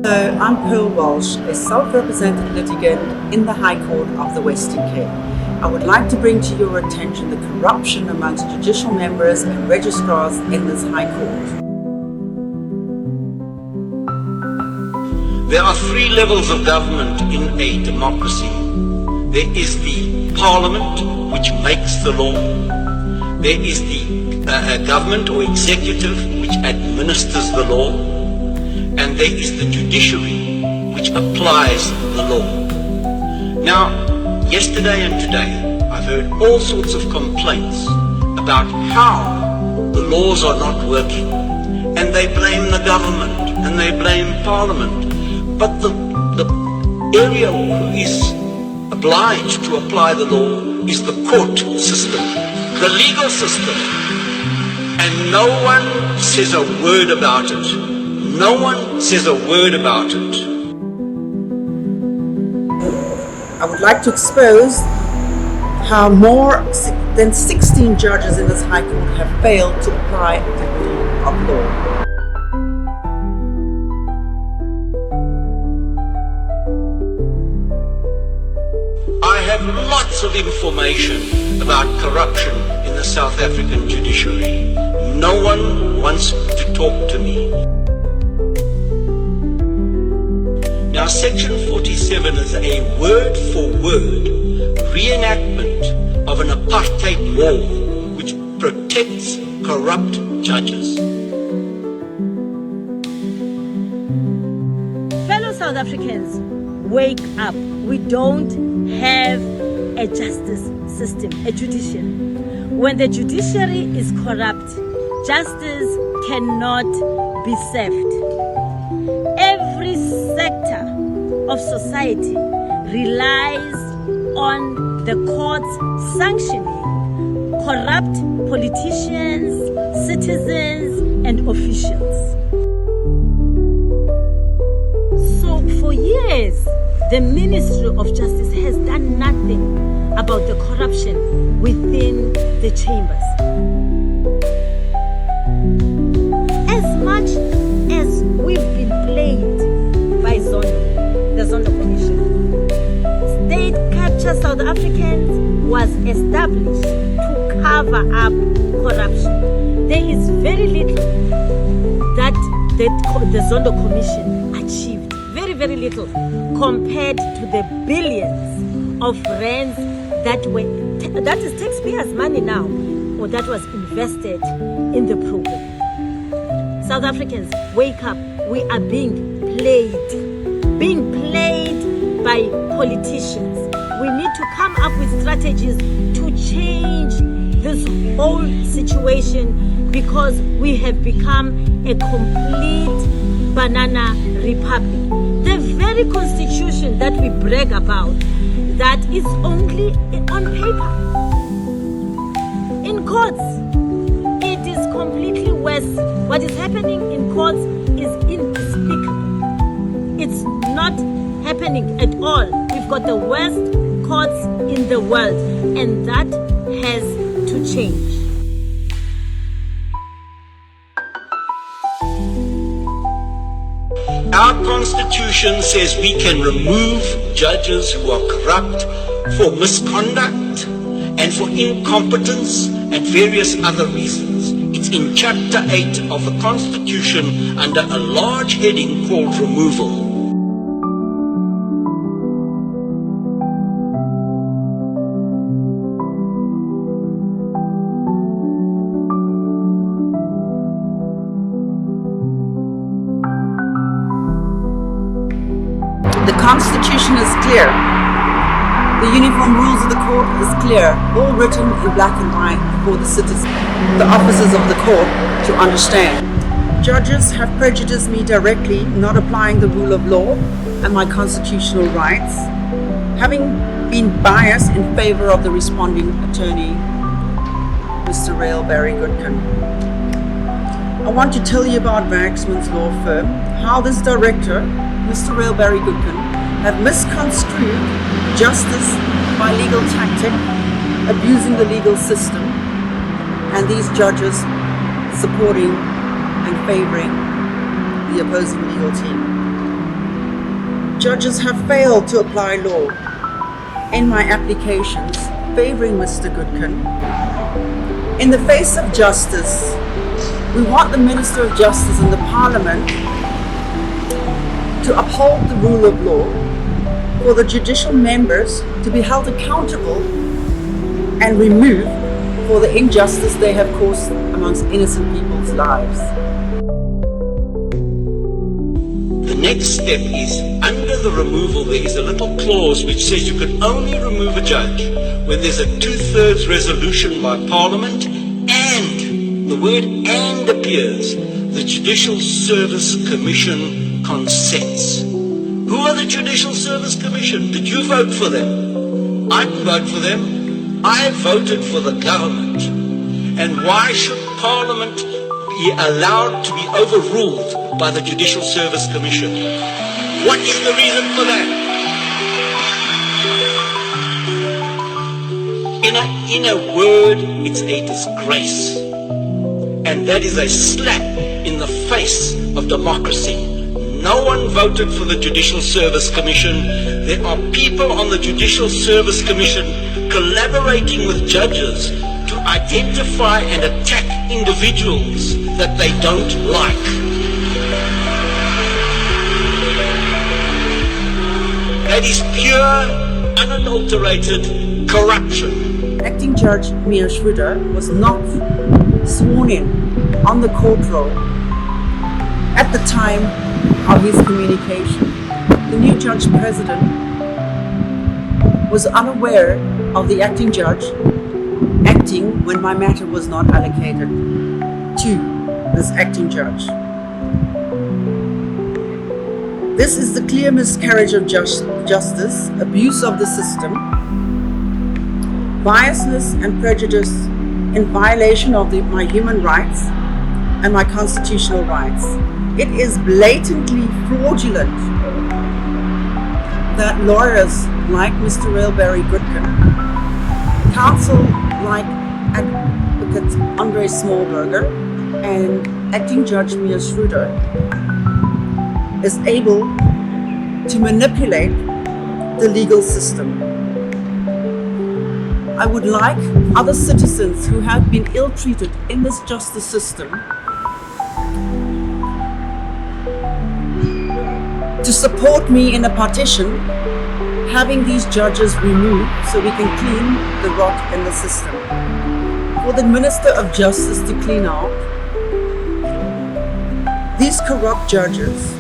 Hello, I'm Pearl Walsh, a self-represented litigant in the High Court of the Western Cape. I would like to bring to your attention the corruption amongst judicial members and registrars in this High Court. There are three levels of government in a democracy. There is the Parliament, which makes the law. There is the government or executive, which administers the law. And there is the Judiciary, which applies the law. Now, yesterday and today, I've heard all sorts of complaints about how the laws are not working. And they blame the government, and they blame Parliament. But the area who is obliged to apply the law is the court system, the legal system. And no one says a word about it. No one says a word about it. I would like to expose how more than 16 judges in this High Court have failed to apply the rule of law. I have lots of information about corruption in the South African judiciary. No one wants to talk to me. Now, Section 47 is a word-for-word reenactment of an apartheid law which protects corrupt judges. Fellow South Africans, wake up. We don't have a justice system, a judicial. When the judiciary is corrupt, justice cannot be served. Every sector of society relies on the courts sanctioning corrupt politicians, citizens, and officials. So for years, the Ministry of Justice has done nothing about the corruption within the chambers. As much as we've been played by the Zondo Commission, State Capture South Africans was established to cover up corruption. There is very little that the Zondo Commission achieved. Very, very little compared to the billions of rands that is taxpayers' money now, or that was invested in the program. South Africans, wake up. We are being played by politicians. We need to come up with strategies to change this whole situation, because we have become a complete banana republic. The very constitution that we brag about, that is only on paper. In courts, it is completely worse. What is happening in courts is unspeakable. It's not happening at all. We've got the worst courts in the world, and that has to change. Our Constitution says we can remove judges who are corrupt for misconduct and for incompetence and various other reasons. It's in Chapter 8 of the Constitution under a large heading called Removal. The Constitution is clear. The uniform rules of the court is clear, all written in black and white for the citizens, the officers of the court to understand. Judges have prejudiced me directly, not applying the rule of law and my constitutional rights, having been biased in favor of the responding attorney, Mr. Rail Barry Goodkin. I want to tell you about Vaxman's law firm, how this director, Mr. Rail Barry Goodkin, have misconstrued justice by legal tactic, abusing the legal system, and these judges supporting and favoring the opposing legal team. Judges have failed to apply law. In my applications favoring Mr. Goodkin, in the face of justice, we want the Minister of Justice and the Parliament to uphold the rule of law, for the judicial members to be held accountable and removed for the injustice they have caused amongst innocent people's lives. The next step is, under the removal, there is a little clause which says you can only remove a judge when there's a 2/3 resolution by Parliament and, the word and appears, the Judicial Service Commission consents. Who are the Judicial Service Commission? Did you vote for them? I didn't vote for them. I voted for the government. And why should Parliament be allowed to be overruled by the Judicial Service Commission? What is the reason for that? In a word, it's a disgrace. And that is a slap in the face of democracy. No one voted for the Judicial Service Commission. There are people on the Judicial Service Commission collaborating with judges to identify and attack individuals that they don't like. That is pure, unadulterated corruption. Acting Judge Mia Schroeder was not sworn in on the court roll at the time of his communication. The new judge president was unaware of the acting judge acting when my matter was not allocated to this acting judge. This is the clear miscarriage of justice, abuse of the system, biasness and prejudice in violation of my human rights and my constitutional rights. It is blatantly fraudulent that lawyers like Mr. Railberry Goodkin, counsel like Advocate Andre Smallberger, and Acting Judge Mia Schroeder is able to manipulate the legal system. I would like other citizens who have been ill-treated in this justice system to support me in a petition having these judges removed so we can clean the rot in the system. For the Minister of Justice to clean out these corrupt judges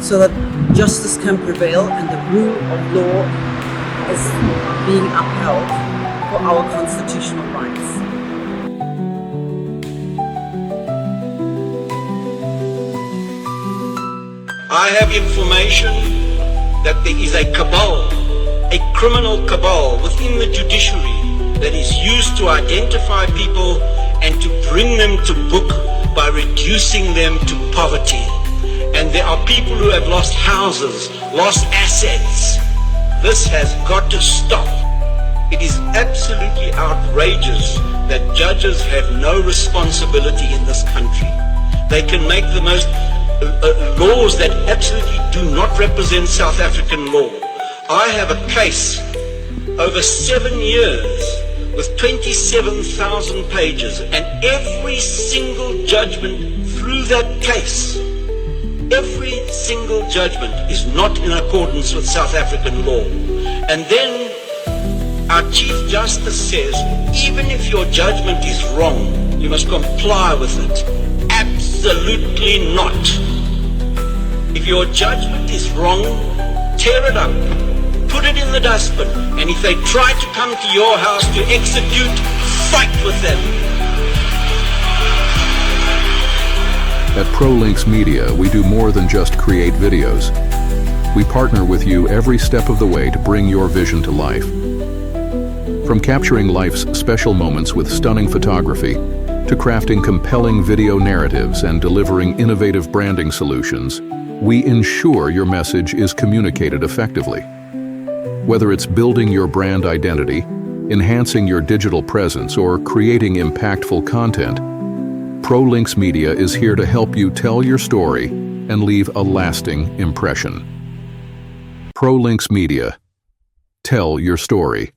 so that justice can prevail and the rule of law is being upheld for our constitutional rights. I have information that there is a cabal, a criminal cabal within the judiciary that is used to identify people and to bring them to book by reducing them to poverty. And there are people who have lost houses, lost assets. This has got to stop. It is absolutely outrageous that judges have no responsibility in this country. They can make the most laws that absolutely do not represent South African law. I have a case over 7 years with 27,000 pages, and every single judgment through that case, every single judgment is not in accordance with South African law. And then our Chief Justice says, even if your judgment is wrong, you must comply with it. Absolutely not. If your judgment is wrong, tear it up, put it in the dustbin, and if they try to come to your house to execute, fight with them. At ProLinks Media, we do more than just create videos. We partner with you every step of the way to bring your vision to life. From capturing life's special moments with stunning photography, to crafting compelling video narratives and delivering innovative branding solutions, we ensure your message is communicated effectively. Whether it's building your brand identity, enhancing your digital presence, or creating impactful content, ProLinks Media is here to help you tell your story and leave a lasting impression. ProLinks Media. Tell your story.